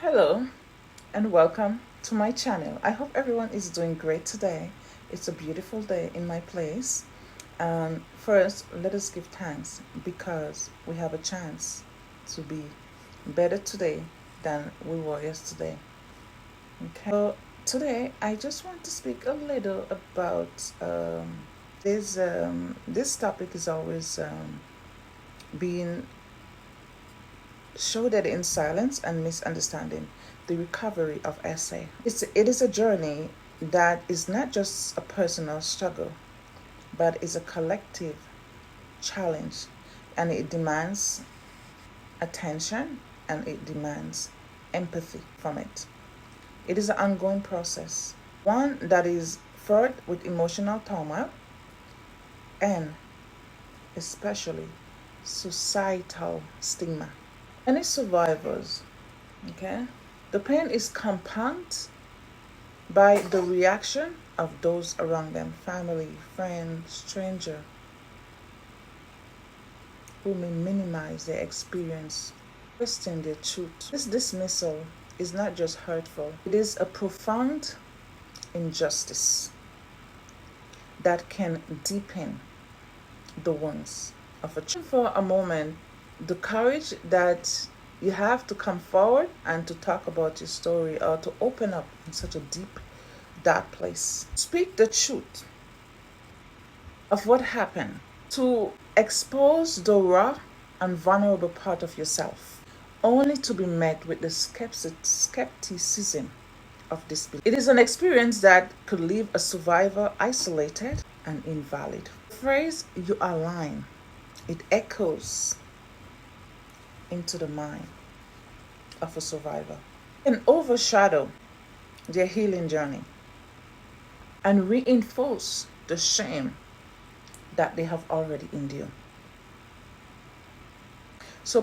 Hello and welcome to my channel. I hope everyone is doing great today. It's a beautiful day in my place. And first, let us give thanks because we have a chance to be better today than we were yesterday. Okay. So today, I just want to speak a little about this topic is always being shrouded in silence and misunderstanding, the recovery of SA. It is a journey that is not just a personal struggle, but is a collective challenge, and it demands attention and it demands empathy from it. It is an ongoing process, one that is fraught with emotional turmoil and especially societal stigma. Any survivors, okay, the pain is compounded by the reaction of those around them, family, friend, stranger, who may minimize their experience, question their truth. This dismissal is not just hurtful, it is a profound injustice that can deepen the wounds of a child. For a moment, the courage that you have to come forward and to talk about your story or to open up in such a deep, dark place. Speak the truth of what happened, to expose the raw and vulnerable part of yourself, only to be met with the skepticism of disbelief. It is an experience that could leave a survivor isolated and invalid. The phrase "you are lying," it echoes into the mind of a survivor and overshadow their healing journey and reinforce the shame that they have already endured. So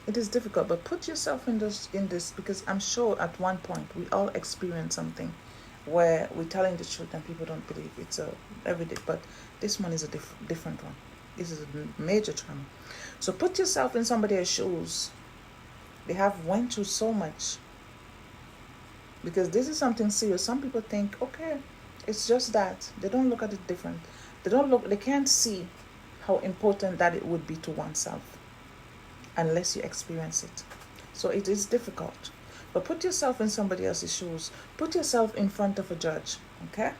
it is difficult, but put yourself in this because I'm sure at one point we all experience something where we're telling the truth and people don't believe it's a everyday. But this one is a different one. This is a major trauma. So put yourself in somebody else's shoes. They have went through so much because this is something serious. Some people think, okay, it's just that. They don't look at it different. They can't see how important that it would be to oneself unless you experience it. So it is difficult. But put yourself in somebody else's shoes. Put yourself in front of a judge, okay?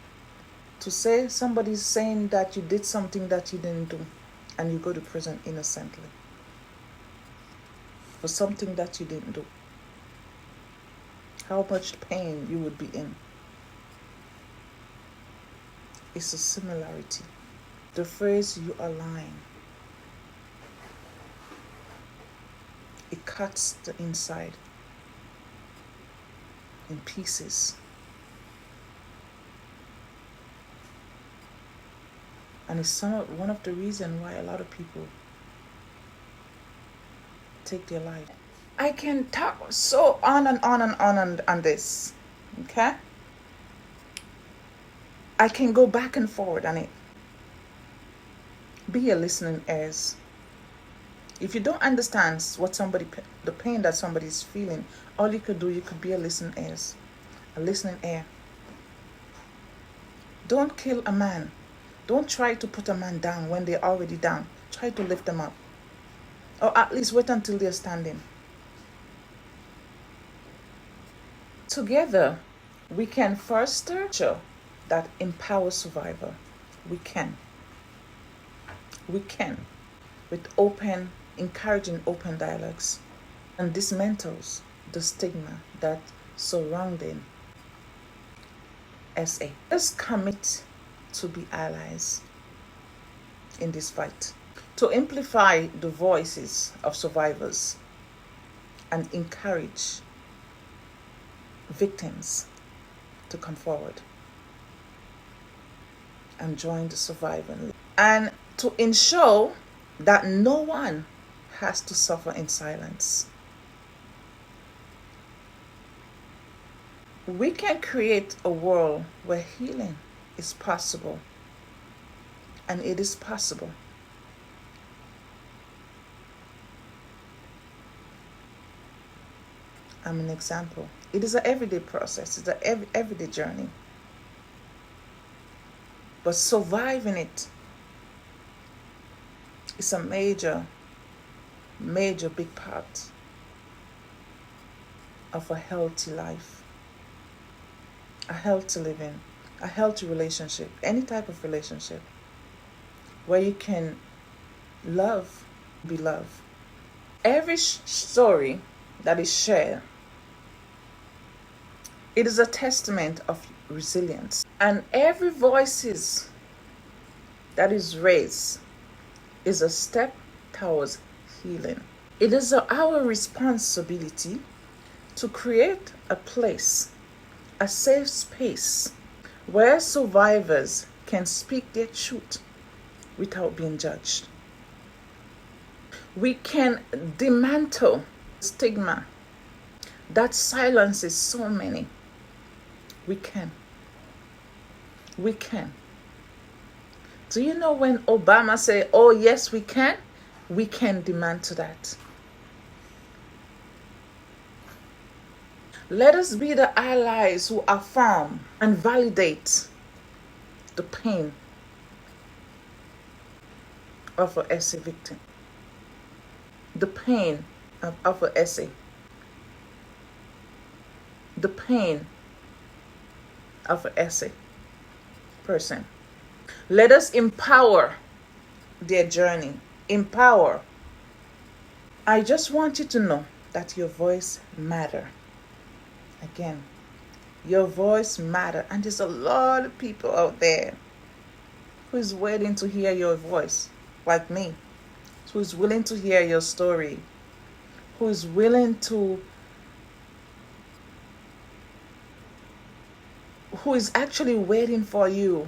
To say somebody's saying that you did something that you didn't do and you go to prison innocently for something that you didn't do. How much pain you would be in. It's a similarity. The phrase "you are lying," it cuts the inside in pieces. And it's one of the reasons why a lot of people take their life. I can talk so on and on and on this, okay? I can go back and forward on it. Be a listening ears. If you don't understand the pain that somebody is feeling, all you could do, you could be a listening ear. Don't kill a man. Don't try to put a man down when they're already down. Try to lift them up. Or at least wait until they're standing. Together, we can foster that empowers survivor. We can. With encouraging open dialogues and dismantles the stigma that surrounding SA. Let's commit to be allies in this fight, to amplify the voices of survivors and encourage victims to come forward and join the survivor, and to ensure that no one has to suffer in silence. We can create a world where healing is possible, and it is possible. I'm an example. It is an everyday process. It's an everyday journey. But surviving it is a major, major big part of a healthy life, a healthy living, a healthy relationship, any type of relationship where you can love, be loved. Every story that is shared, it is a testament of resilience. And every voice that is raised is a step towards healing. It is our responsibility to create a place, a safe space where survivors can speak their truth without being judged. We can dismantle stigma that silences so many. We can. We can. Do you know when Obama said, "Oh yes, we can demand to that." Let us be the allies who affirm and validate the pain of an essay victim. The pain of an essay. The pain of an essay person. Let us empower their journey. Empower. I just want you to know that your voice matters. Again, your voice matters. And there's a lot of people out there who is waiting to hear your voice, like me, who is willing to hear your story, who is willing to, who is actually waiting for you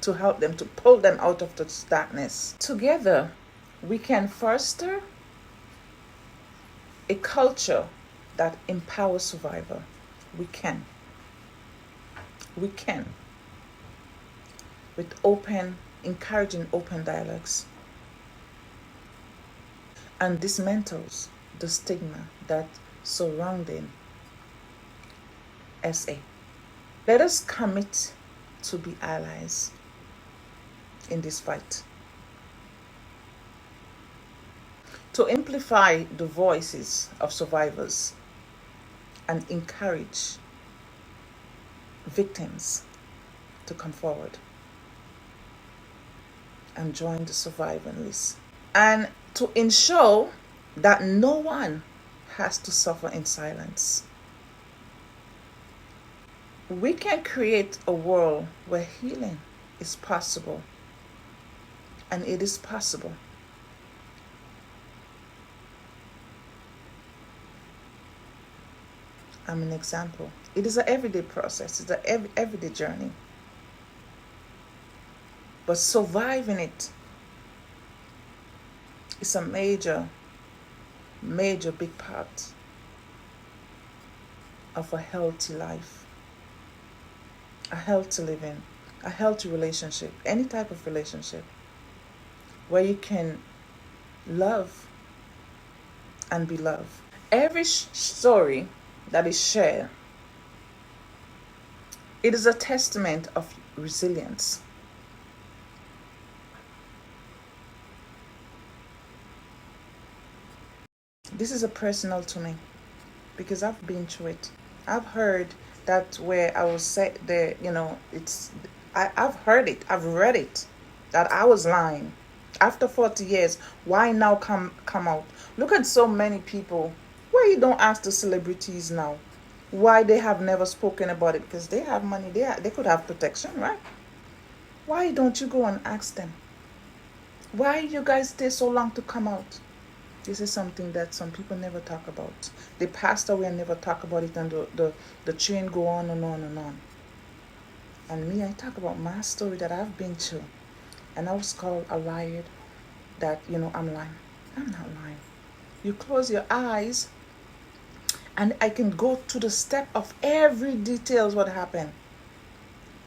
to help them, to pull them out of the darkness. Together, we can foster a culture that empowers survivor. We can. We can. With encouraging open dialogues. And dismantles the stigma that surrounding SA. Let us commit to be allies in this fight. To amplify the voices of survivors and encourage victims to come forward and join the survivor list. And to ensure that no one has to suffer in silence. We can create a world where healing is possible. And it is possible. I'm an example. It is an everyday process. It's an everyday journey. But surviving it is a major, major big part of a healthy life, a healthy living, a healthy relationship, any type of relationship where you can love and be loved. Every story that is shared, it is a testament of resilience. This is a personal to me because I've been through it. I've heard that where I was said there, I've heard it, I've read it, that I was lying. After 40 years, why now come out? Look at so many people. Why you don't ask the celebrities now why they have never spoken about it? Because they have money, they could have protection, right? Why don't you go and ask them? Why you guys stay so long to come out? This is something that some people never talk about. They passed away and never talk about it, and the train go on and on and on. And me, I talk about my story that I've been through. And I was called a liar, that, I'm lying. I'm not lying. You close your eyes, and I can go to the step of every details what happened.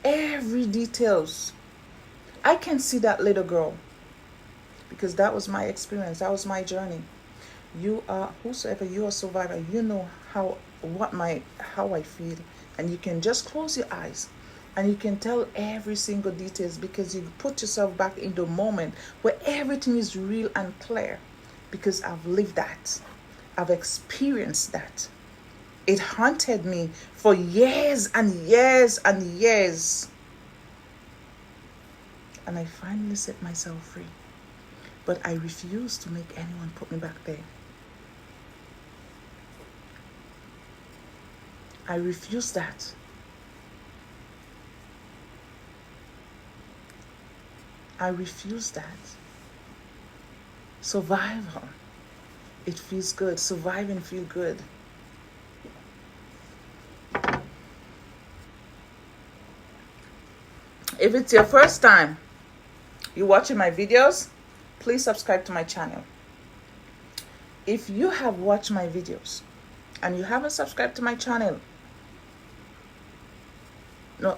Every details. I can see that little girl. Because that was my experience. That was my journey. You are, whosoever you are survivor, you know how I feel, and you can just close your eyes and you can tell every single details because you put yourself back in the moment where everything is real and clear, because I've lived that. I've experienced that. It haunted me for years and years and years. And I finally set myself free. But I refuse to make anyone put me back there. I refuse that. I refuse that. Survival. It feels good. Surviving feels good. If it's your first time you're watching my videos, please subscribe to my channel. If you have watched my videos and you haven't subscribed to my channel,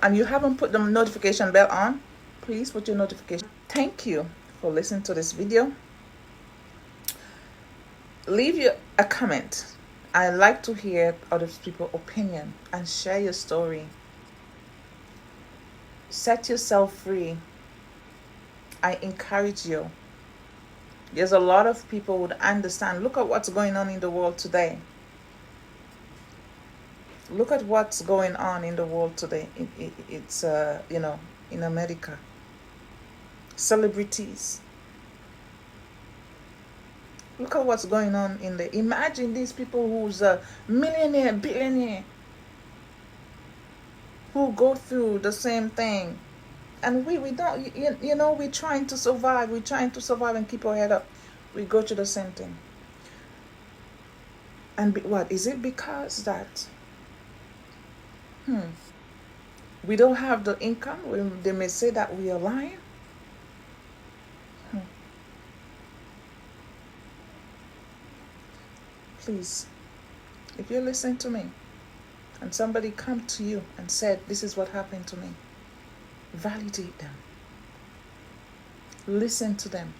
and you haven't put the notification bell on, please put your notification. Thank you for listening to this video. Leave a comment. I like to hear other people's opinion and share your story. Set yourself free. I encourage you. There's a lot of people who would understand. Look at what's going on in the world today. Look at what's going on in the world today. It's in America. Celebrities. Look at what's going on in there. Imagine these people who's a millionaire, billionaire, who go through the same thing. And we don't, we're trying to survive. We're trying to survive and keep our head up. We go through the same thing. And what? Is it because that we don't have the income? They may say that we are lying. Please, if you're listening to me and somebody come to you and said, this is what happened to me, validate them. Listen to them.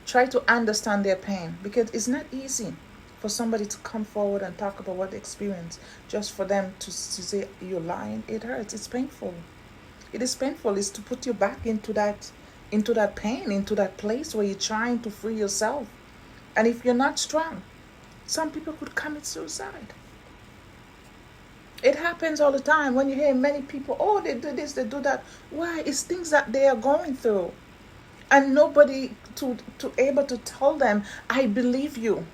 Try to understand their pain, because it's not easy for somebody to come forward and talk about what they experience just for them to say you're lying. It hurts. It's painful. It is painful. It's to put you back into that pain, into that place where you're trying to free yourself. And if you're not strong, some people could commit suicide. It happens all the time when you hear many people, oh, they do this, they do that. Why? It's things that they are going through. And nobody to able to tell them, I believe you.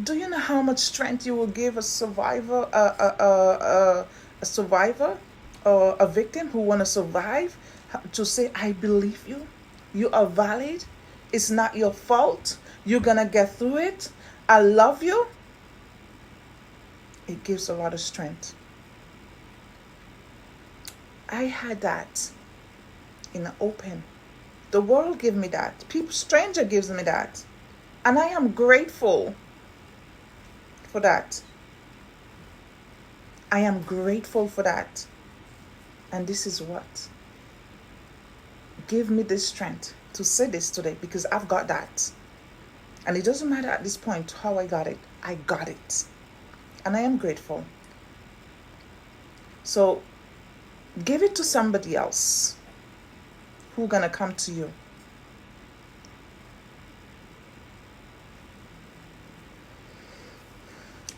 Do you know how much strength you will give a survivor, a survivor, or a victim who want to survive, to say, I believe you. You are valid. It's not your fault. You're going to get through it. I love you. It gives a lot of strength. I had that in the open. The world gave me that. Stranger gives me that. And I am grateful for that. I am grateful for that. And this is what give me this strength to say this today, because I've got that. And it doesn't matter at this point how I got it. I got it. And I am grateful. So give it to somebody else who's going to come to you.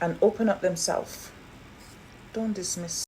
And open up themselves. Don't dismiss.